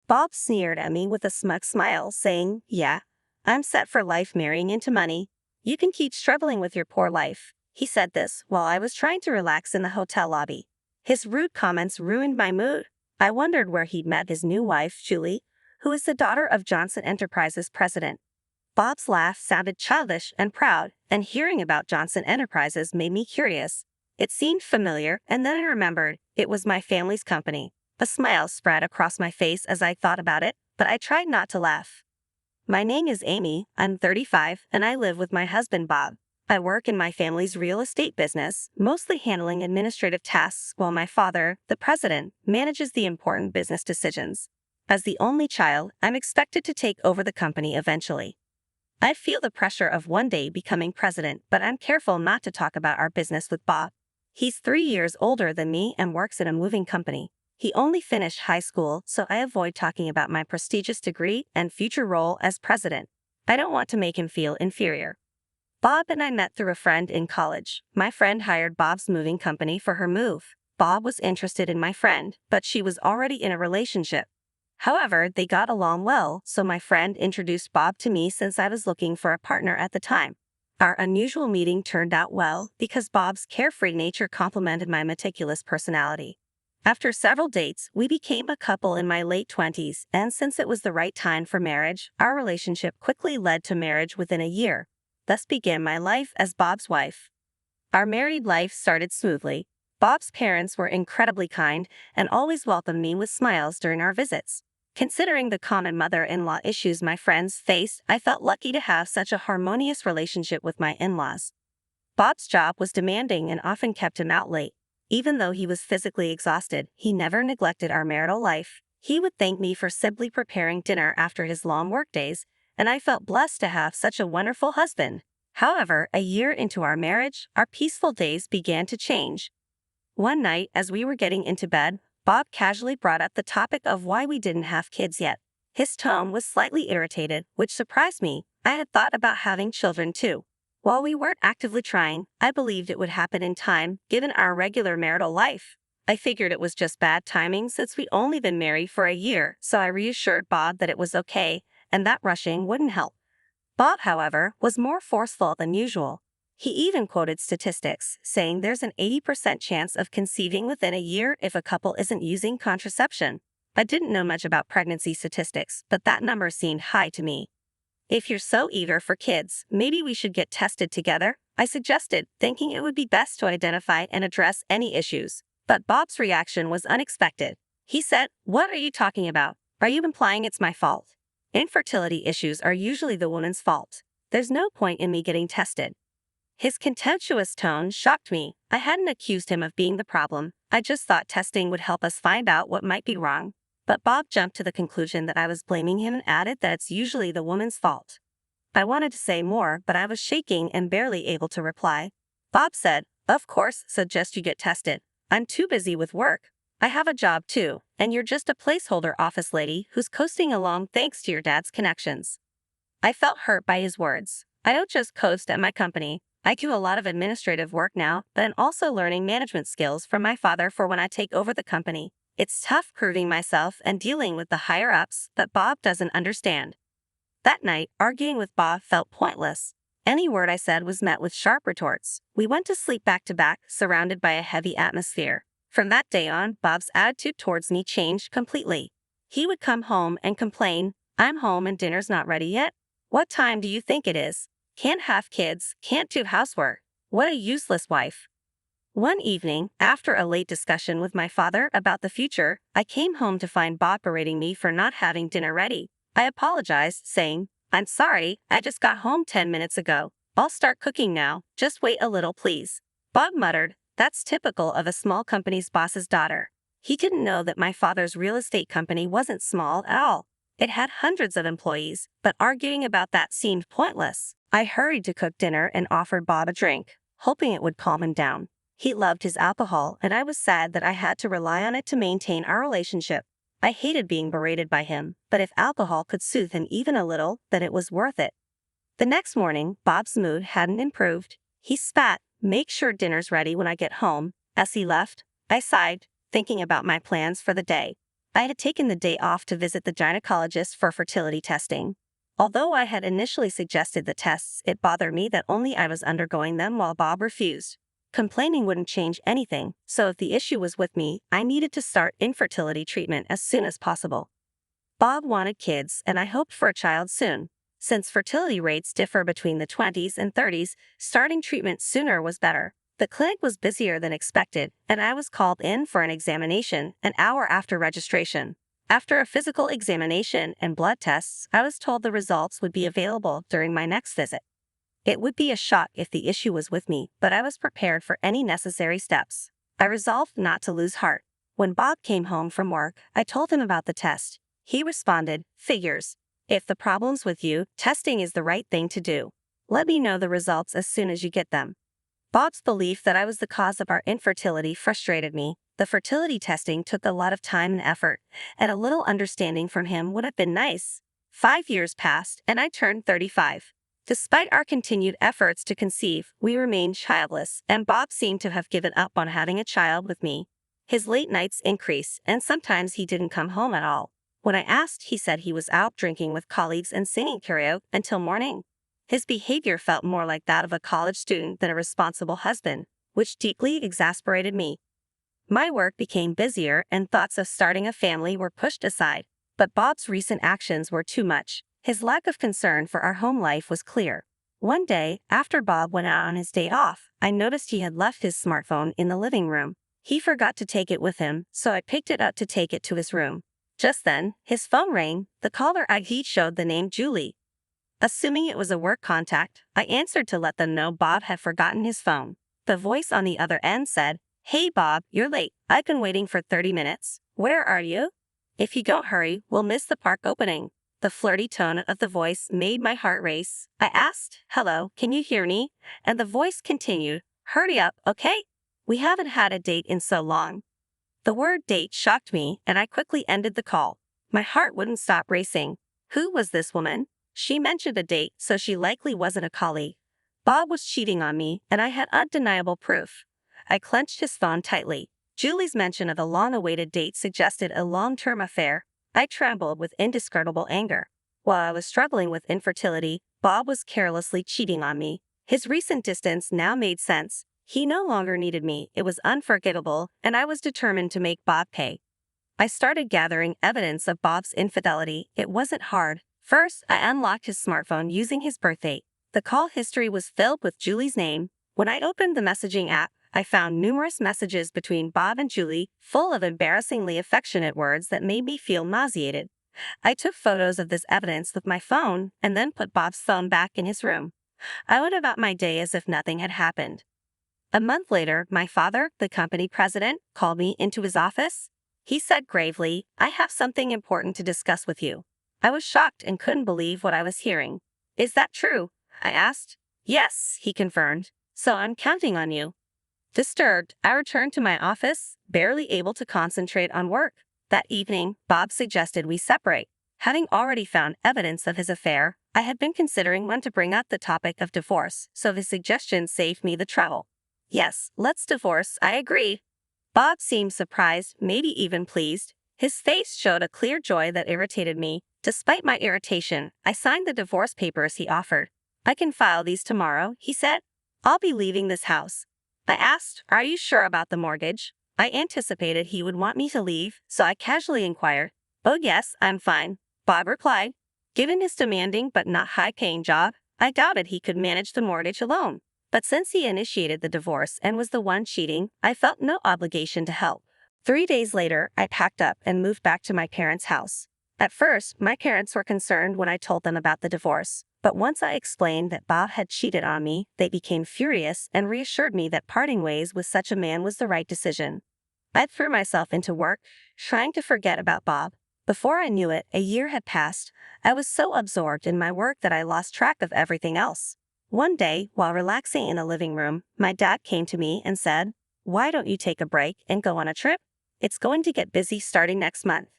Bob sneered at me with a smug smile, saying, "Yeah, I'm set for life marrying into money. You can keep struggling with your poor life." He said this while I was trying to relax in the hotel lobby. His rude comments ruined my mood. I wondered where he'd met his new wife, Julie, who is the daughter of Johnson Enterprises president. Bob's laugh sounded childish and proud, and hearing about Johnson Enterprises made me curious. It seemed familiar, and then I remembered it was my family's company. A smile spread across my face as I thought about it, but I tried not to laugh. "My name is Amy, I'm 35, and I live with my husband Bob. I work in my family's real estate business, mostly handling administrative tasks while my father, the president, manages the important business decisions. As the only child, I'm expected to take over the company eventually. I feel the pressure of one day becoming president, but I'm careful not to talk about our business with Bob. He's 3 years older than me and works at a moving company. He only finished high school, so I avoid talking about my prestigious degree and future role as president. I don't want to make him feel inferior." Bob and I met through a friend in college. My friend hired Bob's moving company for her move. Bob was interested in my friend, but she was already in a relationship. However, they got along well, so my friend introduced Bob to me since I was looking for a partner at the time. Our unusual meeting turned out well because Bob's carefree nature complemented my meticulous personality. After several dates, we became a couple in my late 20s, and since it was the right time for marriage, our relationship quickly led to marriage within a year. Thus began my life as Bob's wife. Our married life started smoothly. Bob's parents were incredibly kind and always welcomed me with smiles during our visits. Considering the common mother-in-law issues my friends faced, I felt lucky to have such a harmonious relationship with my in-laws. Bob's job was demanding and often kept him out late. Even though he was physically exhausted, he never neglected our marital life. He would thank me for simply preparing dinner after his long workdays, and I felt blessed to have such a wonderful husband. However, a year into our marriage, our peaceful days began to change. One night, as we were getting into bed, Bob casually brought up the topic of why we didn't have kids yet. His tone was slightly irritated, which surprised me. I had thought about having children too. While we weren't actively trying, I believed it would happen in time, given our regular marital life. I figured it was just bad timing since we'd only been married for a year, so I reassured Bob that it was okay, and that rushing wouldn't help. Bob, however, was more forceful than usual. He even quoted statistics, saying there's an 80% chance of conceiving within a year if a couple isn't using contraception. I didn't know much about pregnancy statistics, but that number seemed high to me. "If you're so eager for kids, maybe we should get tested together," I suggested, thinking it would be best to identify and address any issues. But Bob's reaction was unexpected. He said, "What are you talking about? Are you implying it's my fault? Infertility issues are usually the woman's fault. There's no point in me getting tested." His contemptuous tone shocked me. I hadn't accused him of being the problem. I just thought testing would help us find out what might be wrong. But Bob jumped to the conclusion that I was blaming him and added that it's usually the woman's fault. I wanted to say more, but I was shaking and barely able to reply. Bob said, "Of course, suggest you get tested. I'm too busy with work. I have a job too, and you're just a placeholder office lady who's coasting along thanks to your dad's connections." I felt hurt by his words. I don't just coast at my company. I do a lot of administrative work now, but I'm also learning management skills from my father for when I take over the company. It's tough proving myself and dealing with the higher-ups, but Bob doesn't understand. That night, arguing with Bob felt pointless. Any word I said was met with sharp retorts. We went to sleep back to back, surrounded by a heavy atmosphere. From that day on, Bob's attitude towards me changed completely. He would come home and complain, "I'm home and dinner's not ready yet? What time do you think it is? Can't have kids, can't do housework. What a useless wife." One evening, after a late discussion with my father about the future, I came home to find Bob berating me for not having dinner ready. I apologized, saying, "I'm sorry, I just got home 10 minutes ago. I'll start cooking now, just wait a little please." Bob muttered, "That's typical of a small company's boss's daughter." He didn't know that my father's real estate company wasn't small at all. It had hundreds of employees, but arguing about that seemed pointless. I hurried to cook dinner and offered Bob a drink, hoping it would calm him down. He loved his alcohol, and I was sad that I had to rely on it to maintain our relationship. I hated being berated by him, but if alcohol could soothe him even a little, then it was worth it. The next morning, Bob's mood hadn't improved. He spat, "Make sure dinner's ready when I get home." As he left, I sighed, thinking about my plans for the day. I had taken the day off to visit the gynecologist for fertility testing. Although I had initially suggested the tests, it bothered me that only I was undergoing them while Bob refused. Complaining wouldn't change anything, so if the issue was with me, I needed to start infertility treatment as soon as possible. Bob wanted kids, and I hoped for a child soon. Since fertility rates differ between the 20s and 30s, starting treatment sooner was better. The clinic was busier than expected, and I was called in for an examination an hour after registration. After a physical examination and blood tests, I was told the results would be available during my next visit. It would be a shock if the issue was with me, but I was prepared for any necessary steps. I resolved not to lose heart. When Bob came home from work, I told him about the test. He responded, "Figures. If the problem's with you, testing is the right thing to do. Let me know the results as soon as you get them." Bob's belief that I was the cause of our infertility frustrated me. The fertility testing took a lot of time and effort, and a little understanding from him would have been nice. 5 years passed, and I turned 35. Despite our continued efforts to conceive, we remained childless, and Bob seemed to have given up on having a child with me. His late nights increased, and sometimes he didn't come home at all. When I asked, he said he was out drinking with colleagues and singing karaoke until morning. His behavior felt more like that of a college student than a responsible husband, which deeply exasperated me. My work became busier and thoughts of starting a family were pushed aside, but Bob's recent actions were too much. His lack of concern for our home life was clear. One day, after Bob went out on his day off, I noticed he had left his smartphone in the living room. He forgot to take it with him, so I picked it up to take it to his room. Just then, his phone rang. The caller ID showed the name Julie. Assuming it was a work contact, I answered to let them know Bob had forgotten his phone. The voice on the other end said, "Hey Bob, you're late. I've been waiting for 30 minutes. Where are you? If you don't hurry, we'll miss the park opening." The flirty tone of the voice made my heart race. I asked, "Hello, can you hear me?" And the voice continued, "Hurry up, okay? We haven't had a date in so long." The word date shocked me, and I quickly ended the call. My heart wouldn't stop racing. Who was this woman? She mentioned a date, so she likely wasn't a colleague. Bob was cheating on me, and I had undeniable proof. I clenched his phone tightly. Julie's mention of a long-awaited date suggested a long-term affair. I trembled with indescribable anger. While I was struggling with infertility, Bob was carelessly cheating on me. His recent distance now made sense. He no longer needed me. It was unforgettable, and I was determined to make Bob pay. I started gathering evidence of Bob's infidelity. It wasn't hard. First, I unlocked his smartphone using his birthday. The call history was filled with Julie's name. When I opened the messaging app, I found numerous messages between Bob and Julie, full of embarrassingly affectionate words that made me feel nauseated. I took photos of this evidence with my phone and then put Bob's phone back in his room. I went about my day as if nothing had happened. A month later, my father, the company president, called me into his office. He said gravely, "I have something important to discuss with you." I was shocked and couldn't believe what I was hearing. "Is that true?" I asked. "Yes," he confirmed. "So I'm counting on you." Disturbed, I returned to my office, barely able to concentrate on work. That evening, Bob suggested we separate. Having already found evidence of his affair, I had been considering when to bring up the topic of divorce, so his suggestion saved me the trouble. "Yes, let's divorce, I agree." Bob seemed surprised, maybe even pleased. His face showed a clear joy that irritated me. Despite my irritation, I signed the divorce papers he offered. "I can file these tomorrow," he said. "I'll be leaving this house." I asked, "Are you sure about the mortgage?" I anticipated he would want me to leave, so I casually inquired. "Oh yes, I'm fine," Bob replied. Given his demanding but not high-paying job, I doubted he could manage the mortgage alone. But since he initiated the divorce and was the one cheating, I felt no obligation to help. 3 days later, I packed up and moved back to my parents' house. At first, my parents were concerned when I told them about the divorce, but once I explained that Bob had cheated on me, they became furious and reassured me that parting ways with such a man was the right decision. I threw myself into work, trying to forget about Bob. Before I knew it, a year had passed. I was so absorbed in my work that I lost track of everything else. One day, while relaxing in the living room, my dad came to me and said, "Why don't you take a break and go on a trip? It's going to get busy starting next month."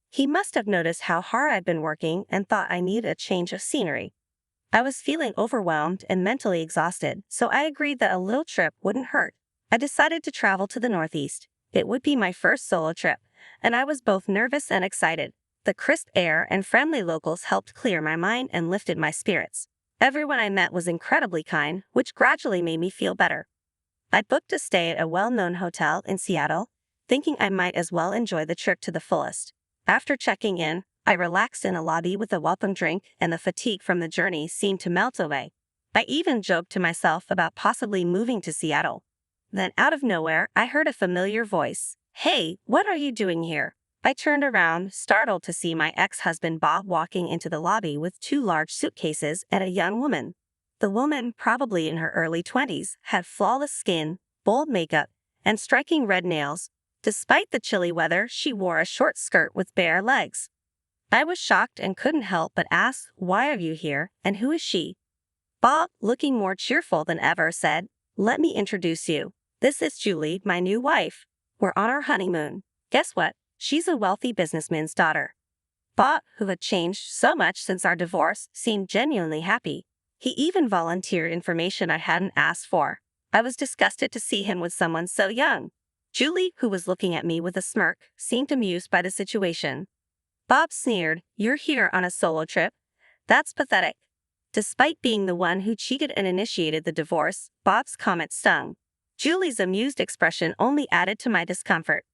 He must have noticed how hard I'd been working and thought I needed a change of scenery. I was feeling overwhelmed and mentally exhausted, so I agreed that a little trip wouldn't hurt. I decided to travel to the Northeast. It would be my first solo trip, and I was both nervous and excited. The crisp air and friendly locals helped clear my mind and lifted my spirits. Everyone I met was incredibly kind, which gradually made me feel better. I booked a stay at a well-known hotel in Seattle, thinking I might as well enjoy the trip to the fullest. After checking in, I relaxed in a lobby with a welcome drink, and the fatigue from the journey seemed to melt away. I even joked to myself about possibly moving to Seattle. Then out of nowhere, I heard a familiar voice. "Hey, what are you doing here?" I turned around, startled to see my ex-husband Bob walking into the lobby with 2 large suitcases and a young woman. The woman, probably in her early 20s, had flawless skin, bold makeup, and striking red nails. Despite the chilly weather, she wore a short skirt with bare legs. I was shocked and couldn't help but ask, "Why are you here, and who is she?" Bob, looking more cheerful than ever, said, "Let me introduce you. This is Julie, my new wife. We're on our honeymoon. Guess what? She's a wealthy businessman's daughter." Bob, who had changed so much since our divorce, seemed genuinely happy. He even volunteered information I hadn't asked for. I was disgusted to see him with someone so young. Julie, who was looking at me with a smirk, seemed amused by the situation. Bob sneered, "You're here on a solo trip? That's pathetic." Despite being the one who cheated and initiated the divorce, Bob's comment stung. Julie's amused expression only added to my discomfort.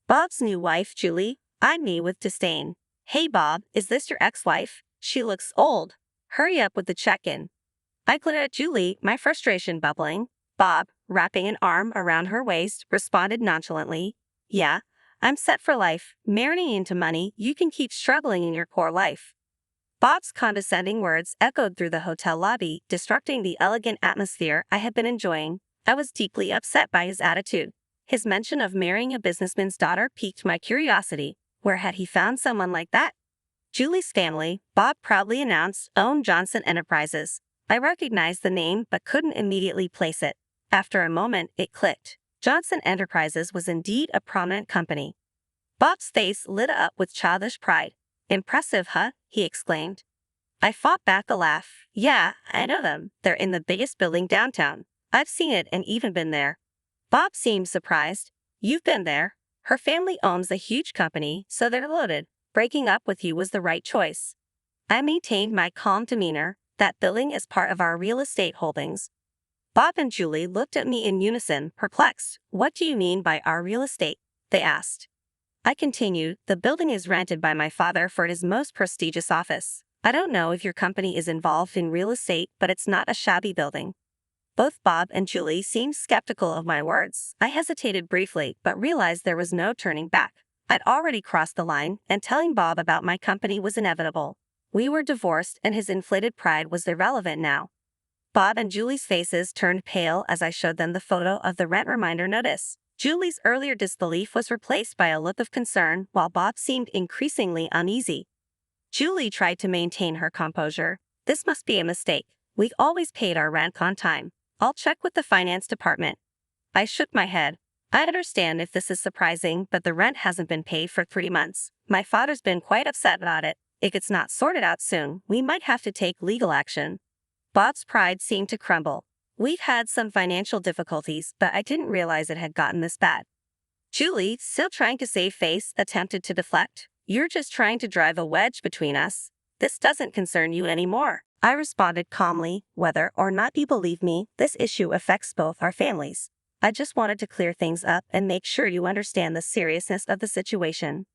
Bob's new wife, Julie, eyed me with disdain. "Hey Bob, is this your ex-wife? She looks old. Hurry up with the check-in." I glared at Julie, my frustration bubbling. Bob, wrapping an arm around her waist, responded nonchalantly, "Yeah, I'm set for life. Marrying into money, you can keep struggling in your core life." Bob's condescending words echoed through the hotel lobby, disrupting the elegant atmosphere I had been enjoying. I was deeply upset by his attitude. His mention of marrying a businessman's daughter piqued my curiosity. Where had he found someone like that? Julie's family, Bob proudly announced, owned Johnson Enterprises. I recognized the name but couldn't immediately place it. After a moment, it clicked. Johnson Enterprises was indeed a prominent company. Bob's face lit up with childish pride. "Impressive, huh?" he exclaimed. I fought back a laugh. "Yeah, I know them. They're in the biggest building downtown. I've seen it and even been there." Bob seemed surprised. "You've been there? Her family owns a huge company, so they're loaded. Breaking up with you was the right choice." I maintained my calm demeanor. "That building is part of our real estate holdings." Bob and Julie looked at me in unison, perplexed. "What do you mean by our real estate?" they asked. I continued, "The building is rented by my father for his most prestigious office. I don't know if your company is involved in real estate, but it's not a shabby building." Both Bob and Julie seemed skeptical of my words. I hesitated briefly, but realized there was no turning back. I'd already crossed the line, and telling Bob about my company was inevitable. We were divorced, and his inflated pride was irrelevant now. Bob and Julie's faces turned pale as I showed them the photo of the rent reminder notice. Julie's earlier disbelief was replaced by a look of concern, while Bob seemed increasingly uneasy. Julie tried to maintain her composure. "This must be a mistake. We've always paid our rent on time. I'll check with the finance department." I shook my head. "I understand if this is surprising, but the rent hasn't been paid for 3 months. My father's been quite upset about it. If it's not sorted out soon, we might have to take legal action." Bob's pride seemed to crumble. "We've had some financial difficulties, but I didn't realize it had gotten this bad." Julie, still trying to save face, attempted to deflect. "You're just trying to drive a wedge between us. This doesn't concern you anymore." I responded calmly, "Whether or not you believe me, this issue affects both our families. I just wanted to clear things up and make sure you understand the seriousness of the situation."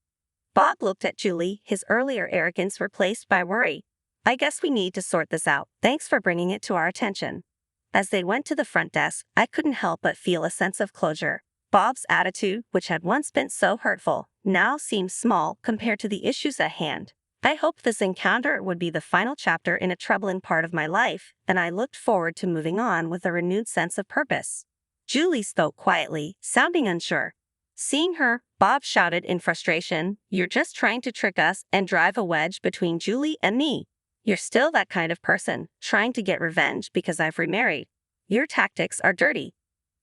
Bob looked at Julie, his earlier arrogance replaced by worry. "I guess we need to sort this out. Thanks for bringing it to our attention." As they went to the front desk, I couldn't help but feel a sense of closure. Bob's attitude, which had once been so hurtful, now seemed small compared to the issues at hand. I hoped this encounter would be the final chapter in a troubling part of my life, and I looked forward to moving on with a renewed sense of purpose. Julie spoke quietly, sounding unsure. Seeing her, Bob shouted in frustration, "You're just trying to trick us and drive a wedge between Julie and me. You're still that kind of person, trying to get revenge because I've remarried. Your tactics are dirty."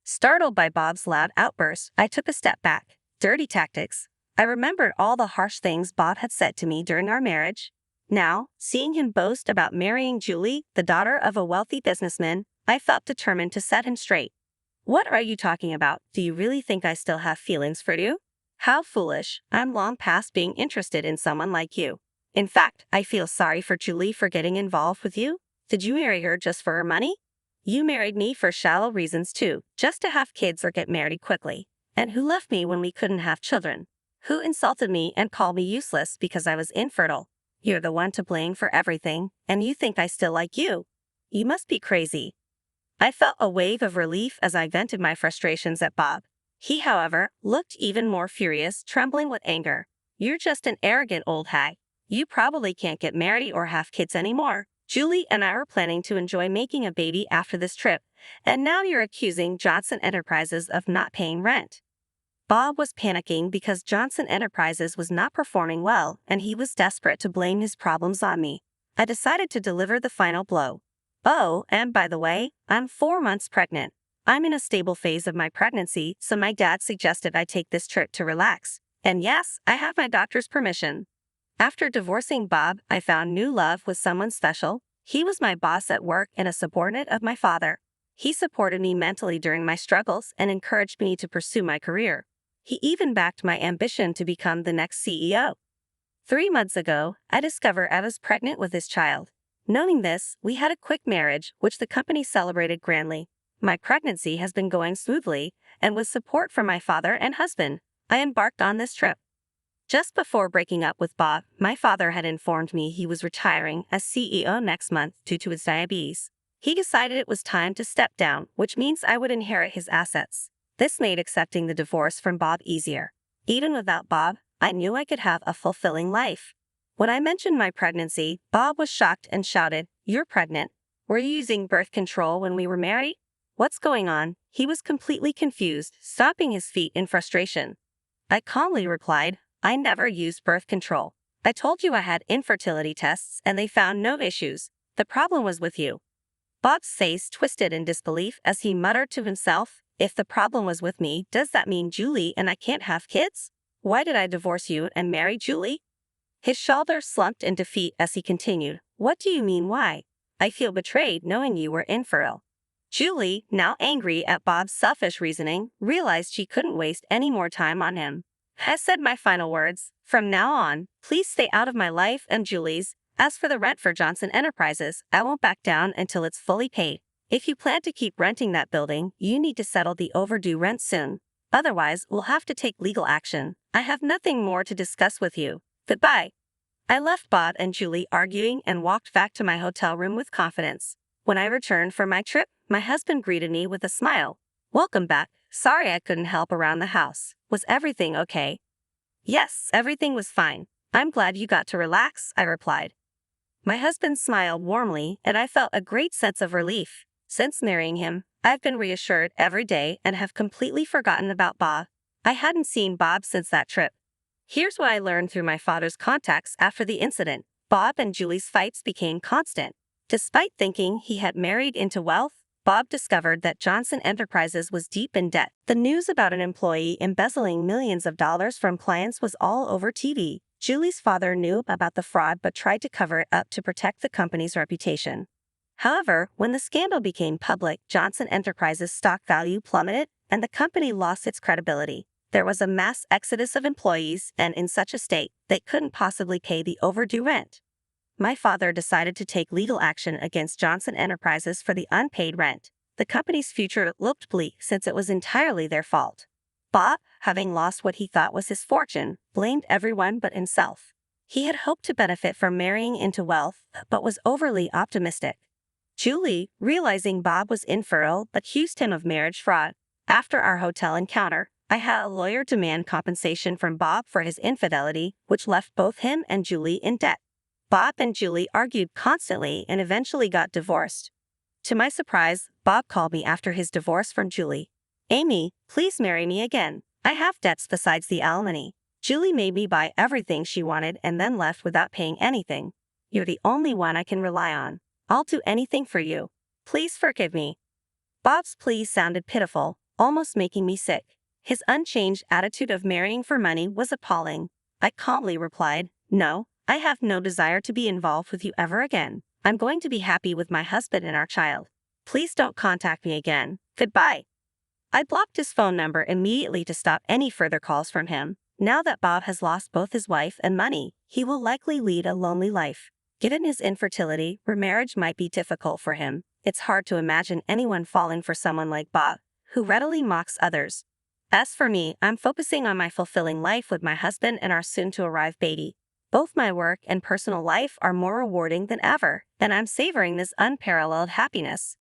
Startled by Bob's loud outburst, I took a step back. Dirty tactics. I remembered all the harsh things Bob had said to me during our marriage. Now, seeing him boast about marrying Julie, the daughter of a wealthy businessman, I felt determined to set him straight. "What are you talking about? Do you really think I still have feelings for you? How foolish. I'm long past being interested in someone like you. In fact, I feel sorry for Julie for getting involved with you. Did you marry her just for her money? You married me for shallow reasons too, just to have kids or get married quickly. And who left me when we couldn't have children? Who insulted me and called me useless because I was infertile? You're the one to blame for everything, and you think I still like you. You must be crazy. I felt a wave of relief as I vented my frustrations at Bob. He, however, looked even more furious, trembling with anger. You're just an arrogant old hag. You probably can't get married or have kids anymore. Julie and I were planning to enjoy making a baby after this trip, and now you're accusing Johnson Enterprises of not paying rent. Bob was panicking because Johnson Enterprises was not performing well, and he was desperate to blame his problems on me. I decided to deliver the final blow. Oh, and by the way, I'm 4 months pregnant. I'm in a stable phase of my pregnancy, so my dad suggested I take this trip to relax. And yes, I have my doctor's permission. After divorcing Bob, I found new love with someone special. He was my boss at work and a subordinate of my father. He supported me mentally during my struggles and encouraged me to pursue my career. He even backed my ambition to become the next CEO. 3 months ago, I discovered I was pregnant with his child. Knowing this, we had a quick marriage, which the company celebrated grandly. My pregnancy has been going smoothly, and with support from my father and husband, I embarked on this trip. Just before breaking up with Bob, my father had informed me he was retiring as CEO next month due to his diabetes. He decided it was time to step down, which means I would inherit his assets. This made accepting the divorce from Bob easier. Even without Bob, I knew I could have a fulfilling life. When I mentioned my pregnancy, Bob was shocked and shouted, "You're pregnant? Were you using birth control when we were married? What's going on?" He was completely confused, stomping his feet in frustration. I calmly replied, "I never used birth control. I told you I had infertility tests and they found no issues. The problem was with you." Bob's face twisted in disbelief as he muttered to himself, "If the problem was with me, does that mean Julie and I can't have kids? Why did I divorce you and marry Julie?" His shoulders slumped in defeat as he continued, "What do you mean why? I feel betrayed knowing you were infertile." Julie, now angry at Bob's selfish reasoning, realized she couldn't waste any more time on him. I said my final words, "From now on, please stay out of my life and Julie's. As for the rent for Johnson Enterprises, I won't back down until it's fully paid. If you plan to keep renting that building, you need to settle the overdue rent soon. Otherwise, we'll have to take legal action. I have nothing more to discuss with you. Goodbye." I left Bob and Julie arguing and walked back to my hotel room with confidence. When I returned from my trip, my husband greeted me with a smile. "Welcome back. Sorry I couldn't help around the house. Was everything okay?" "Yes, everything was fine. I'm glad you got to relax," I replied. My husband smiled warmly, and I felt a great sense of relief. Since marrying him, I've been reassured every day and have completely forgotten about Bob. I hadn't seen Bob since that trip. Here's what I learned through my father's contacts after the incident. Bob and Julie's fights became constant. Despite thinking he had married into wealth, Bob discovered that Johnson Enterprises was deep in debt. The news about an employee embezzling millions of dollars from clients was all over TV. Julie's father knew about the fraud but tried to cover it up to protect the company's reputation. However, when the scandal became public, Johnson Enterprises' stock value plummeted and the company lost its credibility. There was a mass exodus of employees, and in such a state, they couldn't possibly pay the overdue rent. My father decided to take legal action against Johnson Enterprises for the unpaid rent. The company's future looked bleak since it was entirely their fault. Bob, having lost what he thought was his fortune, blamed everyone but himself. He had hoped to benefit from marrying into wealth, but was overly optimistic. Julie, realizing Bob was infertile, accused him of marriage fraud. After our hotel encounter, I had a lawyer demand compensation from Bob for his infidelity, which left both him and Julie in debt. Bob and Julie argued constantly and eventually got divorced. To my surprise, Bob called me after his divorce from Julie. "Amy, please marry me again. I have debts besides the alimony. Julie made me buy everything she wanted and then left without paying anything. You're the only one I can rely on. I'll do anything for you. Please forgive me." Bob's plea sounded pitiful, almost making me sick. His unchanged attitude of marrying for money was appalling. I calmly replied, "No, I have no desire to be involved with you ever again. I'm going to be happy with my husband and our child. Please don't contact me again. Goodbye." I blocked his phone number immediately to stop any further calls from him. Now that Bob has lost both his wife and money, he will likely lead a lonely life. Given his infertility, remarriage might be difficult for him. It's hard to imagine anyone falling for someone like Bob, who readily mocks others. As for me, I'm focusing on my fulfilling life with my husband and our soon-to-arrive baby. Both my work and personal life are more rewarding than ever, and I'm savoring this unparalleled happiness.